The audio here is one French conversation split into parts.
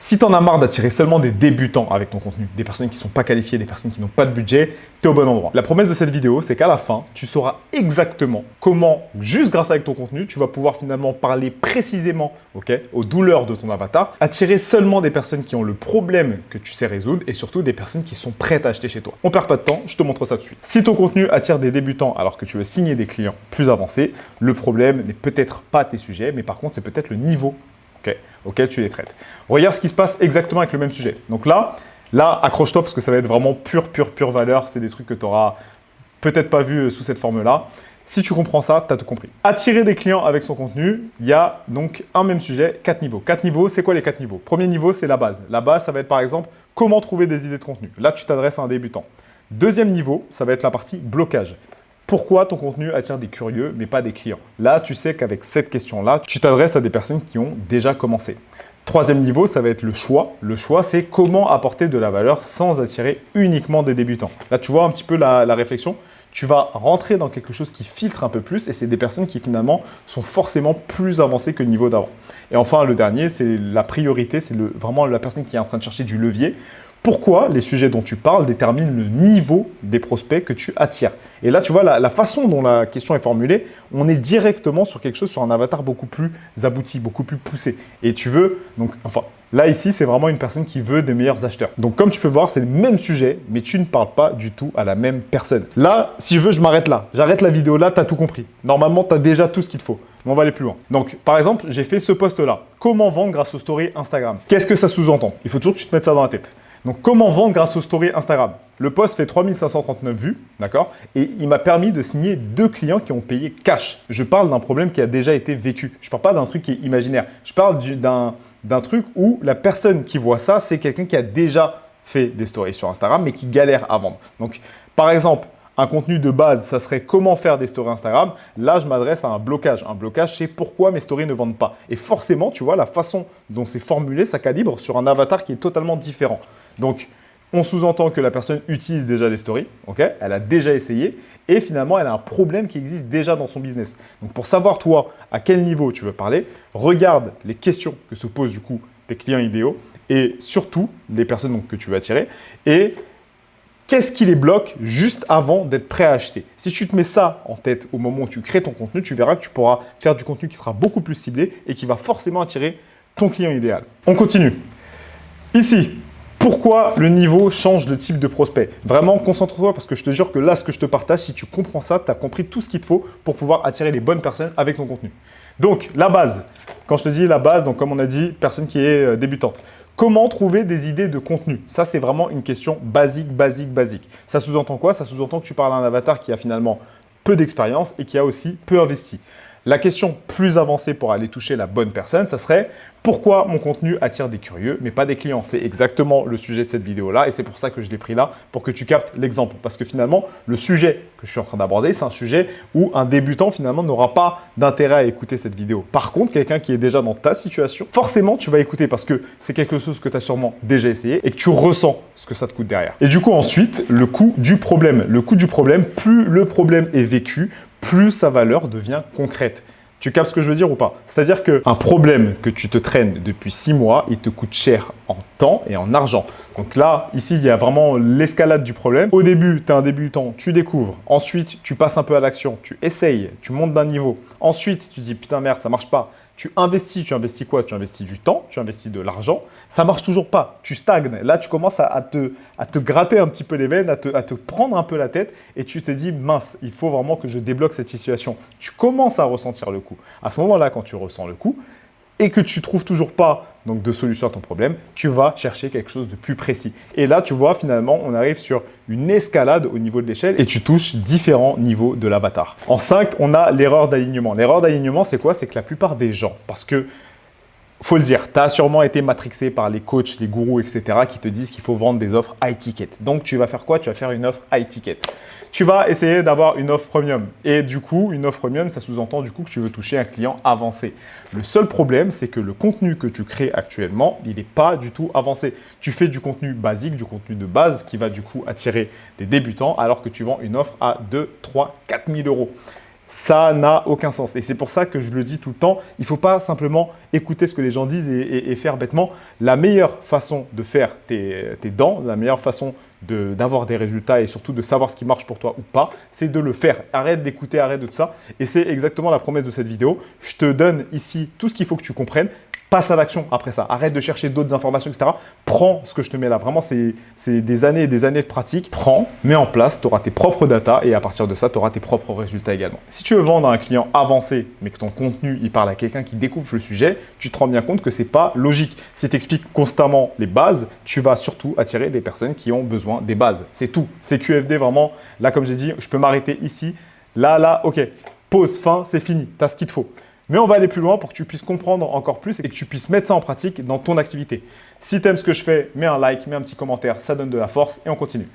Si tu en as marre d'attirer seulement des débutants avec ton contenu, des personnes qui ne sont pas qualifiées, des personnes qui n'ont pas de budget, tu es au bon endroit. La promesse de cette vidéo, c'est qu'à la fin, tu sauras exactement comment, juste grâce avec ton contenu, tu vas pouvoir finalement parler précisément aux douleurs de ton avatar, attirer seulement des personnes qui ont le problème que tu sais résoudre et surtout des personnes qui sont prêtes à acheter chez toi. On perd pas de temps, je te montre ça tout de suite. Si ton contenu attire des débutants alors que tu veux signer des clients plus avancés, le problème n'est peut-être pas tes sujets, mais par contre, c'est peut-être le niveau auquel tu les traites. Regarde ce qui se passe exactement avec le même sujet. Donc là, accroche-toi parce que ça va être vraiment pure valeur. C'est des trucs que tu n'auras peut-être pas vu sous cette forme-là. Si tu comprends ça, tu as tout compris. Attirer des clients avec son contenu, il y a donc un même sujet, 4 niveaux. 4 niveaux, c'est quoi les 4 niveaux? Premier niveau, c'est la base. La base, ça va être par exemple, comment trouver des idées de contenu. Là, tu t'adresses à un débutant. Deuxième niveau, ça va être la partie blocage. Pourquoi ton contenu attire des curieux, mais pas des clients? Là, tu sais qu'avec cette question-là, tu t'adresses à des personnes qui ont déjà commencé. Troisième niveau, ça va être le choix. Le choix, c'est comment apporter de la valeur sans attirer uniquement des débutants. Là, tu vois un petit peu la réflexion. Tu vas rentrer dans quelque chose qui filtre un peu plus et c'est des personnes qui finalement sont forcément plus avancées que le niveau d'avant. Et enfin, le dernier, c'est la priorité, c'est vraiment la personne qui est en train de chercher du levier. Pourquoi les sujets dont tu parles déterminent le niveau des prospects que tu attires? Et là, tu vois, la façon dont la question est formulée, on est directement sur quelque chose, sur un avatar beaucoup plus abouti, beaucoup plus poussé. Et tu veux, là, ici, c'est vraiment une personne qui veut des meilleurs acheteurs. Donc, comme tu peux voir, c'est le même sujet, mais tu ne parles pas du tout à la même personne. Là, si je veux, je m'arrête là. J'arrête la vidéo là, tu as tout compris. Normalement, tu as déjà tout ce qu'il te faut. Mais on va aller plus loin. Donc, par exemple, j'ai fait ce post-là. Comment vendre grâce aux stories Instagram? Qu'est-ce que ça sous-entend? Il faut toujours que tu te mettes ça dans la tête. Donc, comment vendre grâce aux stories Instagram? Le post fait 3539 vues, d'accord? Et il m'a permis de signer 2 clients qui ont payé cash. Je parle d'un problème qui a déjà été vécu. Je ne parle pas d'un truc qui est imaginaire. Je parle d'un truc où la personne qui voit ça, c'est quelqu'un qui a déjà fait des stories sur Instagram, mais qui galère à vendre. Donc, par exemple, un contenu de base, ça serait comment faire des stories Instagram. Là, je m'adresse à un blocage. Un blocage, c'est pourquoi mes stories ne vendent pas. Et forcément, tu vois, la façon dont c'est formulé, ça calibre sur un avatar qui est totalement différent. Donc, on sous-entend que la personne utilise déjà les stories, elle a déjà essayé et finalement, elle a un problème qui existe déjà dans son business. Donc, pour savoir, toi, à quel niveau tu veux parler, regarde les questions que se posent du coup tes clients idéaux et surtout les personnes que tu veux attirer et qu'est-ce qui les bloque juste avant d'être prêt à acheter? Si tu te mets ça en tête au moment où tu crées ton contenu, tu verras que tu pourras faire du contenu qui sera beaucoup plus ciblé et qui va forcément attirer ton client idéal. On continue. Ici, pourquoi le niveau change de type de prospect? Vraiment, concentre-toi parce que je te jure que là, ce que je te partage, si tu comprends ça, tu as compris tout ce qu'il te faut pour pouvoir attirer les bonnes personnes avec ton contenu. Donc, la base. Quand je te dis la base, donc comme on a dit, personne qui est débutante. Comment trouver des idées de contenu? Ça, c'est vraiment une question basique. Ça sous-entend quoi? Ça sous-entend que tu parles à un avatar qui a finalement peu d'expérience et qui a aussi peu investi. La question plus avancée pour aller toucher la bonne personne, ça serait pourquoi mon contenu attire des curieux mais pas des clients? C'est exactement le sujet de cette vidéo-là et c'est pour ça que je l'ai pris là, pour que tu captes l'exemple. Parce que finalement, le sujet que je suis en train d'aborder, c'est un sujet où un débutant finalement n'aura pas d'intérêt à écouter cette vidéo. Par contre, quelqu'un qui est déjà dans ta situation, forcément, tu vas écouter parce que c'est quelque chose que tu as sûrement déjà essayé et que tu ressens ce que ça te coûte derrière. Et du coup, ensuite, le coût du problème. Le coût du problème, plus le problème est vécu, plus sa valeur devient concrète. Tu captes ce que je veux dire ou pas? C'est-à-dire qu'un problème que tu te traînes depuis 6 mois, il te coûte cher en temps et en argent. Donc là, ici, il y a vraiment l'escalade du problème. Au début, tu es un débutant, tu découvres. Ensuite, tu passes un peu à l'action, tu essayes, tu montes d'un niveau. Ensuite, tu dis, putain merde, ça marche pas. Tu investis quoi? Tu investis du temps, tu investis de l'argent. Ça marche toujours pas. Tu stagnes. Là, tu commences à te gratter un petit peu les veines, à te prendre un peu la tête et tu te dis, mince, il faut vraiment que je débloque cette situation. Tu commences à ressentir le coup. À ce moment-là, quand tu ressens le coup et que tu trouves toujours pas de solution à ton problème, tu vas chercher quelque chose de plus précis. Et là, tu vois, finalement, on arrive sur une escalade au niveau de l'échelle et tu touches différents niveaux de l'avatar. En 5, on a l'erreur d'alignement. L'erreur d'alignement, c'est quoi? C'est que la plupart des gens, parce que faut le dire, tu as sûrement été matrixé par les coachs, les gourous, etc. qui te disent qu'il faut vendre des offres high ticket. Donc, tu vas faire quoi? Tu vas faire une offre high ticket. Tu vas essayer d'avoir une offre premium. Et du coup, une offre premium, ça sous-entend du coup que tu veux toucher un client avancé. Le seul problème, c'est que le contenu que tu crées actuellement, il n'est pas du tout avancé. Tu fais du contenu basique, du contenu de base qui va du coup attirer des débutants alors que tu vends une offre à 2, 3, 4 000 euros. Ça n'a aucun sens. Et c'est pour ça que je le dis tout le temps, il ne faut pas simplement écouter ce que les gens disent et faire bêtement. La meilleure façon de faire tes dents, la meilleure façon d'avoir des résultats et surtout de savoir ce qui marche pour toi ou pas, c'est de le faire. Arrête d'écouter, arrête de tout ça. Et c'est exactement la promesse de cette vidéo. Je te donne ici tout ce qu'il faut que tu comprennes. Passe à l'action après ça. Arrête de chercher d'autres informations, etc. Prends ce que je te mets là. Vraiment, c'est des années et des années de pratique. Prends, mets en place, tu auras tes propres datas et à partir de ça, tu auras tes propres résultats également. Si tu veux vendre à un client avancé, mais que ton contenu, il parle à quelqu'un qui découvre le sujet, tu te rends bien compte que ce n'est pas logique. Si tu expliques constamment les bases, tu vas surtout attirer des personnes qui ont besoin des bases. C'est tout. C'est QFD vraiment. Là, comme j'ai dit, je peux m'arrêter ici. Là, ok. Pause, fin, c'est fini. Tu as ce qu'il te faut. Mais on va aller plus loin pour que tu puisses comprendre encore plus et que tu puisses mettre ça en pratique dans ton activité. Si tu aimes ce que je fais, mets un like, mets un petit commentaire, ça donne de la force et on continue.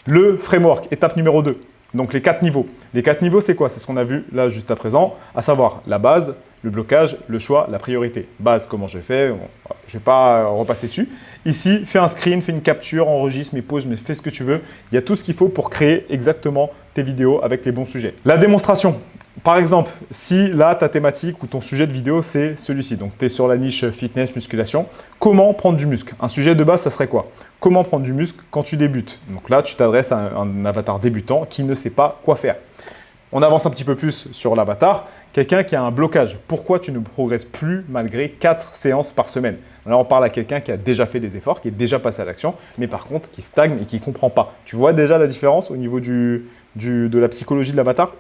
Le framework, étape numéro 2. Donc les 4 niveaux. Les 4 niveaux, c'est quoi? C'est ce qu'on a vu là juste à présent, à savoir la base, le blocage, le choix, la priorité. Base, comment je fais, bon, je ne vais pas repasser dessus. Ici, fais un screen, fais une capture, enregistre, mais pause, mais fais ce que tu veux. Il y a tout ce qu'il faut pour créer exactement tes vidéos avec les bons sujets. La démonstration. Par exemple, si là, ta thématique ou ton sujet de vidéo, c'est celui-ci. Donc, tu es sur la niche fitness, musculation. Comment prendre du muscle? Un sujet de base, ça serait quoi? Comment prendre du muscle quand tu débutes? Donc là, tu t'adresses à un avatar débutant qui ne sait pas quoi faire. On avance un petit peu plus sur l'avatar. Quelqu'un qui a un blocage. Pourquoi tu ne progresses plus malgré 4 séances par semaine? Là, on parle à quelqu'un qui a déjà fait des efforts, qui est déjà passé à l'action, mais par contre, qui stagne et qui ne comprend pas. Tu vois déjà la différence au niveau de la psychologie de l'avatar?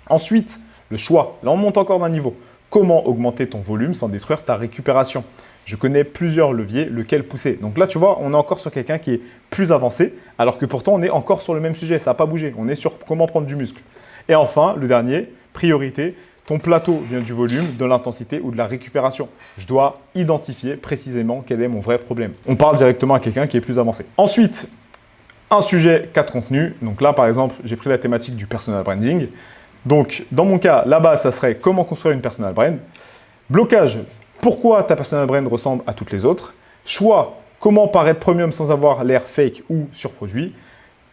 Ensuite, le choix. Là, on monte encore d'un niveau. Comment augmenter ton volume sans détruire ta récupération? Je connais plusieurs leviers, lequel pousser. Donc là, tu vois, on est encore sur quelqu'un qui est plus avancé, alors que pourtant, on est encore sur le même sujet. Ça n'a pas bougé. On est sur comment prendre du muscle. Et enfin, le dernier, priorité. Ton plateau vient du volume, de l'intensité ou de la récupération. Je dois identifier précisément quel est mon vrai problème. On parle directement à quelqu'un qui est plus avancé. Ensuite, un sujet, 4 contenus. Donc là, par exemple, j'ai pris la thématique du personal branding. Donc, dans mon cas, la base, ça serait comment construire une personal brand. Blocage, pourquoi ta personal brand ressemble à toutes les autres. Choix, comment paraître premium sans avoir l'air fake ou surproduit.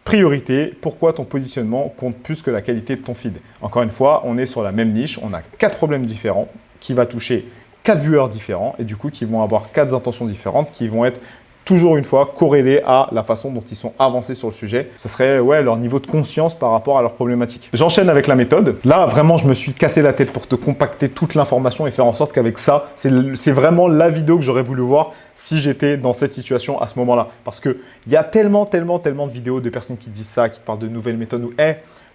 Priorité, pourquoi ton positionnement compte plus que la qualité de ton feed. Encore une fois, on est sur la même niche, on a 4 problèmes différents qui vont toucher 4 viewers différents et du coup qui vont avoir 4 intentions différentes qui vont être toujours une fois corrélés à la façon dont ils sont avancés sur le sujet. Ce serait leur niveau de conscience par rapport à leurs problématiques. J'enchaîne avec la méthode. Là, vraiment, je me suis cassé la tête pour te compacter toute l'information et faire en sorte qu'avec ça, c'est vraiment la vidéo que j'aurais voulu voir si j'étais dans cette situation à ce moment-là. Parce qu'il y a tellement de vidéos de personnes qui disent ça, qui parlent de nouvelles méthodes où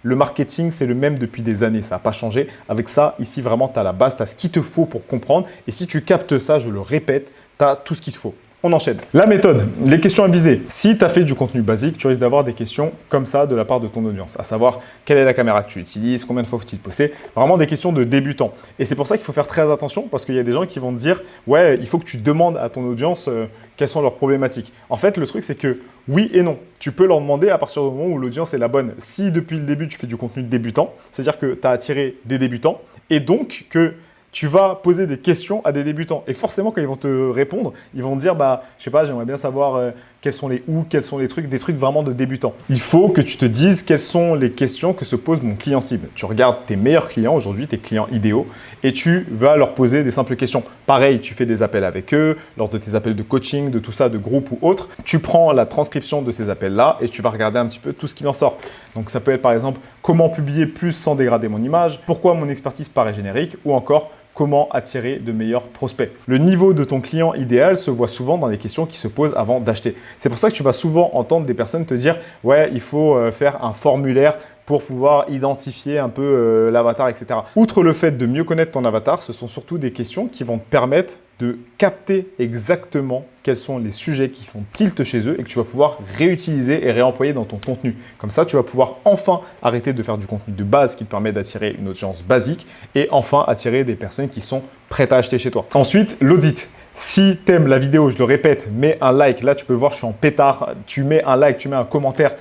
le marketing, c'est le même depuis des années, ça n'a pas changé. Avec ça, ici, vraiment, tu as la base, tu as ce qu'il te faut pour comprendre. Et si tu captes ça, je le répète, tu as tout ce qu'il te faut. On enchaîne. La méthode, les questions à viser. Si tu as fait du contenu basique, tu risques d'avoir des questions comme ça de la part de ton audience, à savoir quelle est la caméra que tu utilises, combien de fois faut-il poster, vraiment des questions de débutants. Et c'est pour ça qu'il faut faire très attention parce qu'il y a des gens qui vont te dire « Ouais, il faut que tu demandes à ton audience quelles sont leurs problématiques. » En fait, le truc, c'est que oui et non. Tu peux leur demander à partir du moment où l'audience est la bonne. Si depuis le début, tu fais du contenu de débutant, c'est-à-dire que tu as attiré des débutants et donc que tu vas poser des questions à des débutants. Et forcément, quand ils vont te répondre, ils vont te dire, je sais pas, j'aimerais bien savoir quels sont les quels sont les trucs, des trucs vraiment de débutants. Il faut que tu te dises quelles sont les questions que se pose mon client cible. Tu regardes tes meilleurs clients aujourd'hui, tes clients idéaux, et tu vas leur poser des simples questions. Pareil, tu fais des appels avec eux, lors de tes appels de coaching, de tout ça, de groupe ou autre. Tu prends la transcription de ces appels-là et tu vas regarder un petit peu tout ce qui en sort. Donc ça peut être par exemple, comment publier plus sans dégrader mon image, pourquoi mon expertise paraît générique, ou encore, comment attirer de meilleurs prospects. Le niveau de ton client idéal se voit souvent dans les questions qui se posent avant d'acheter. C'est pour ça que tu vas souvent entendre des personnes te dire « Ouais, il faut faire un formulaire pour pouvoir identifier un peu l'avatar, etc. » Outre le fait de mieux connaître ton avatar, ce sont surtout des questions qui vont te permettre de capter exactement quels sont les sujets qui font tilt chez eux et que tu vas pouvoir réutiliser et réemployer dans ton contenu. Comme ça, tu vas pouvoir enfin arrêter de faire du contenu de base qui te permet d'attirer une audience basique et enfin attirer des personnes qui sont prêtes à acheter chez toi. Ensuite, l'audit. Si tu aimes la vidéo, je le répète, mets un like. Là, tu peux voir, je suis en pétard. Tu mets un like, tu mets un commentaire,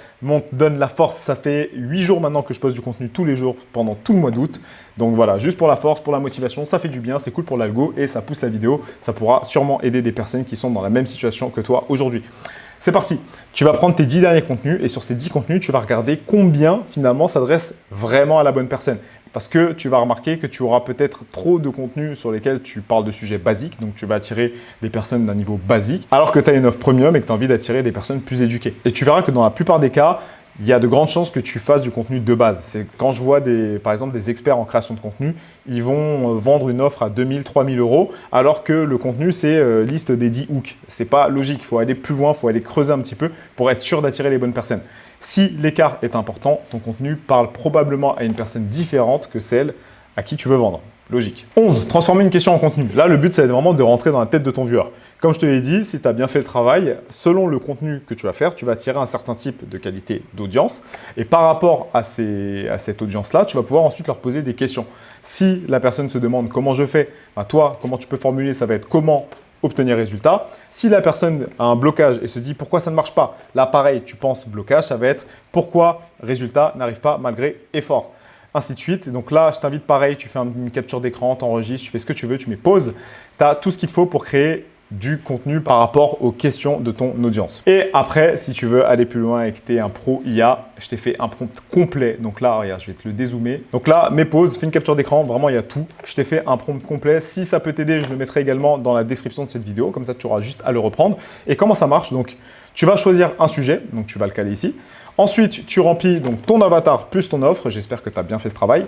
donne la force. Ça fait 8 jours maintenant que je poste du contenu tous les jours pendant tout le mois d'août. Donc voilà, juste pour la force, pour la motivation, ça fait du bien, c'est cool pour l'algo et ça pousse la vidéo. Ça pourra sûrement aider des personnes qui sont dans la même situation que toi aujourd'hui. C'est parti. Tu vas prendre tes 10 derniers contenus et sur ces 10 contenus, tu vas regarder combien finalement s'adresse vraiment à la bonne personne. parce que tu vas remarquer que tu auras peut-être trop de contenu sur lesquels tu parles de sujets basiques, donc tu vas attirer des personnes d'un niveau basique, alors que tu as une offre premium et que tu as envie d'attirer des personnes plus éduquées. Et tu verras que dans la plupart des cas, il y a de grandes chances que tu fasses du contenu de base. C'est quand je vois par exemple des experts en création de contenu, ils vont vendre une offre à 2000, 3000 euros, alors que le contenu, c'est liste des 10 hooks. C'est pas logique, il faut aller plus loin, il faut aller creuser un petit peu pour être sûr d'attirer les bonnes personnes. Si l'écart est important, ton contenu parle probablement à une personne différente que celle à qui tu veux vendre. Logique. 11. Transformer une question en contenu. Là, le but, c'est vraiment de rentrer dans la tête de ton viewer. Comme je te l'ai dit, si tu as bien fait le travail, selon le contenu que tu vas faire, tu vas attirer un certain type de qualité d'audience. Et par rapport à cette audience-là, tu vas pouvoir ensuite leur poser des questions. Si la personne se demande comment je fais, ben toi, comment tu peux formuler, ça va être comment obtenir résultat. Si la personne a un blocage et se dit pourquoi ça ne marche pas, là pareil, tu penses blocage, ça va être pourquoi résultat n'arrive pas malgré effort. Ainsi de suite. Donc là, je t'invite pareil, tu fais une capture d'écran, tu enregistres, tu fais ce que tu veux, tu mets pause. Tu as tout ce qu'il te faut pour créer du contenu par rapport aux questions de ton audience. Et après, si tu veux aller plus loin et que tu es un pro IA, je t'ai fait un prompt complet. Donc là, regarde, je vais te le dézoomer. Donc là, mets pause, fais une capture d'écran, vraiment, il y a tout. Je t'ai fait un prompt complet. Si ça peut t'aider, je le mettrai également dans la description de cette vidéo. Comme ça, tu auras juste à le reprendre. Et comment ça marche? Donc, tu vas choisir un sujet, donc tu vas le caler ici. Ensuite, tu remplis donc ton avatar plus ton offre. J'espère que tu as bien fait ce travail.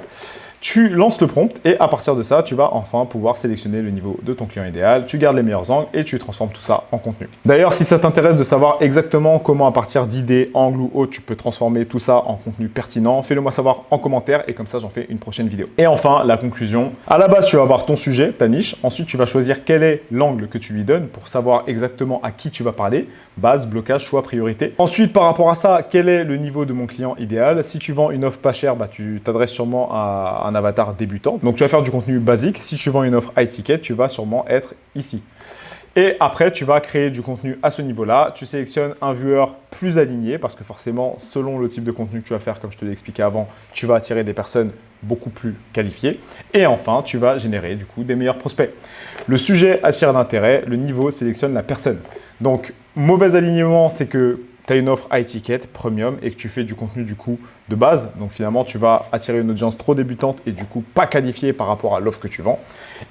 Tu lances le prompt et à partir de ça, tu vas enfin pouvoir sélectionner le niveau de ton client idéal. Tu gardes les meilleurs angles et tu transformes tout ça en contenu. D'ailleurs, si ça t'intéresse de savoir exactement comment à partir d'idées, angles ou autres, tu peux transformer tout ça en contenu pertinent, fais-le moi savoir en commentaire et comme ça, j'en fais une prochaine vidéo. Et enfin, la conclusion. À la base, tu vas avoir ton sujet, ta niche. Ensuite, tu vas choisir quel est l'angle que tu lui donnes pour savoir exactement à qui tu vas parler. Base, blocage, choix, priorité. Ensuite, par rapport à ça, quel est le niveau de mon client idéal? Si tu vends une offre pas chère, bah, tu t'adresses sûrement à un avatar débutant. Donc, tu vas faire du contenu basique. Si tu vends une offre high ticket, tu vas sûrement être ici. Et après, tu vas créer du contenu à ce niveau-là. Tu sélectionnes un viewer plus aligné parce que forcément, selon le type de contenu que tu vas faire, comme je te l'ai expliqué avant, tu vas attirer des personnes beaucoup plus qualifiées. Et enfin, tu vas générer du coup des meilleurs prospects. Le sujet attire d'intérêt, le niveau sélectionne la personne. Donc, mauvais alignement, c'est que tu as une offre high ticket, premium, et que tu fais du contenu du coup de base. Donc finalement, tu vas attirer une audience trop débutante et du coup pas qualifiée par rapport à l'offre que tu vends.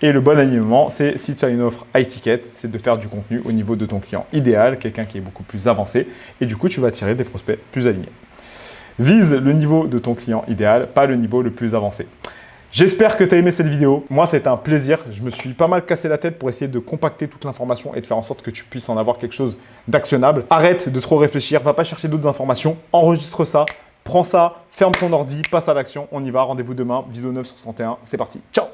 Et le bon alignement, c'est si tu as une offre high ticket, c'est de faire du contenu au niveau de ton client idéal, quelqu'un qui est beaucoup plus avancé. Et du coup, tu vas attirer des prospects plus alignés. Vise le niveau de ton client idéal, pas le niveau le plus avancé. J'espère que tu as aimé cette vidéo. Moi, c'était un plaisir. Je me suis pas mal cassé la tête pour essayer de compacter toute l'information et de faire en sorte que tu puisses en avoir quelque chose d'actionnable. Arrête de trop réfléchir, va pas chercher d'autres informations, enregistre ça, prends ça, ferme ton ordi, passe à l'action, on y va. Rendez-vous demain, vidéo 9 sur 61. C'est parti. Ciao!